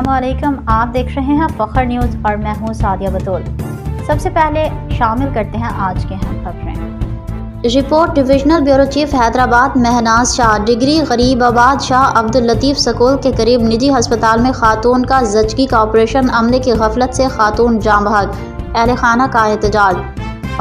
अस्सलामुअलैकुम, आप देख रहे हैं फ़ख्र न्यूज़ और मैं हूं सादिया बतूल। सबसे पहले शामिल करते हैं आज के अहम खबरें। Report divisional bureau chief Hyderabad Mahnaz Shah Digri Gharibabad Shah Abdul Latif school के करीब निजी अस्पताल में खातून का जचगी का ऑपरेशन, अमले की गफलत से खातून जाँ बहक, अहले खाना का एहतजाज।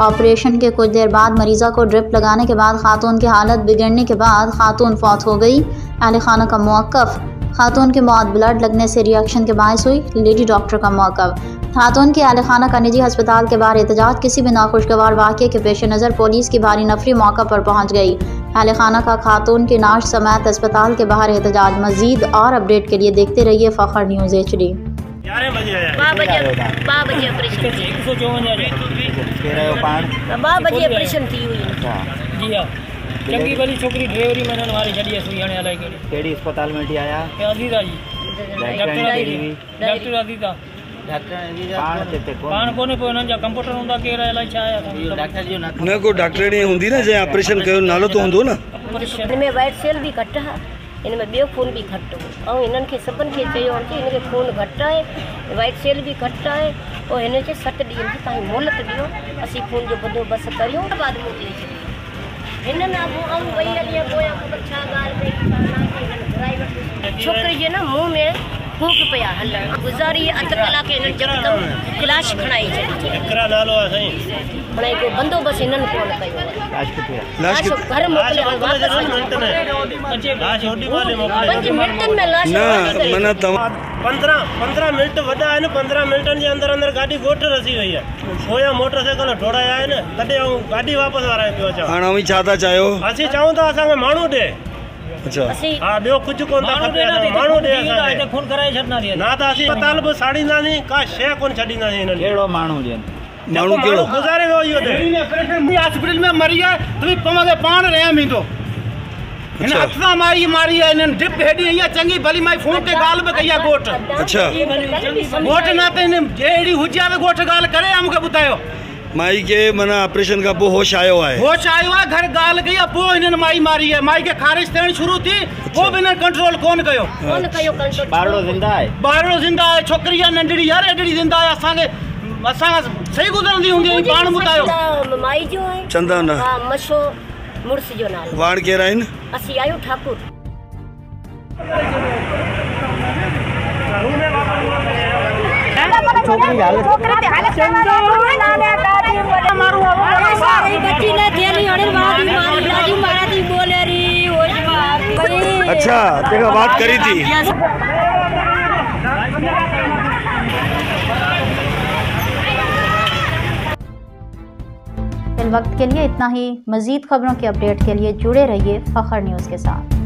ऑपरेशन के कुछ देर बाद मरीज़ा को ड्रिप लगाने के बाद खातून की हालत बिगड़ने के बाद खातून फौत हो गई। अहले खाना का मौक़िफ़, खातून की मौत ब्लड लगने से रिएक्शन के बायस हुई, लेडी डॉक्टर का मौक़िफ़। खातून के अहले खाना का निजी अस्पताल के बाहर एहतजाज। किसी भी नाखुशगवार वाक़े के पेश नज़र पुलिस की भारी नफरी मौका पर पहुँच गई। अहले खाना का खातून की नाश समेत अस्पताल के बाहर एहतजाज। मज़ीद और अपडेट के लिए देखते रहिए फ़ख्र न्यूज़ HD। 11 बजे ऑपरेशन थी हुई जी हां। चंगी भली छोकरी ड्राइवरी में हमारी छड़ी है सुई हणे अलाई केड़ी अस्पताल में आया अजीजा जी डॉक्टर अजीजा पाण कोने को उनन जा कंप्यूटर हुंदा केर अलाई छा आया डॉक्टर जी न को डॉक्टरनी हुंदी न जे ऑपरेशन कयो नालो तो हुंदो न। इनमें वाइट सेल भी घट है, इनमें बियो खून भी घट हो और इनन के सबन के चयो कि इनके खून घट है, वाइट सेल भी घट है और इनन के 7 ॾींहं जी ताईं मोहलत दियो, असी खून जो बंदोबस्त करियो बाद मोकले छे। इनन अब हम वही अलिया कोया अच्छा गाल पे छोकरी जे ना मुंह में फूक पिया हल गुजारी अध कलाक इनन जकदम क्लाश खणाई छे। एकरा नालो आहे सही खणाई को बंदोबस्त इनन कोन कयो। लाश घर मोकले लाश ओडी वाले मोकले 5 मिनटन में लाश न मना तम 15 मिनट वडा है न 15 मिनटन जे अंदर अंदर गाड़ी गोट रसी वई है। होया मोटरसाइकिल ढोड़ाया है न कदे गाड़ी वापस वारा पियो चा हाणे मी छा था चायो असी चाहूं था असा मानू दे। अच्छा हां बियो कुछ कोन था खपे मानू दे असा खून कराए छडना दे ना था असी अस्पताल बि साड़ींदा नी का शे कोन छडींदा नी इनन केड़ो मानू जे मानू केड़ो गुजारे वो यो दे हॉस्पिटल में मरी है तुम पमगे पान रहे मींदो इन अथवा मारी है इन डिप हेडी है चंगी भली माई फोन ते गाल में कहिया गोट। अच्छा गोट ना पे जेड़ी हुजिया में गोट गाल करे हमके बतायो माई के मना ऑपरेशन का पो होश आयो है घर गाल गई पो इन माई मारी है। माई के खारिज थियण शुरू थी वो भी कंट्रोल कोन कयो कंट्रोल बारड़ो जिंदा है छोकरी नंढड़ी यार एडड़ी जिंदा है असा सही गुजरंदी हुंदी पाण बतायो माई जो है चंदा ना हां मशो मुर्स जो नाल वाण केर आइन असी आयो ठाकुर छोकरी हालत मारू बच्ची ने थेली हड़े मारी लाजी मारा दी बोले री होश अच्छा देखा बात करी थी। इस वक्त के लिए इतना ही। मज़ीद खबरों के अपडेट के लिए जुड़े रहिए फ़ख्र न्यूज़ के साथ।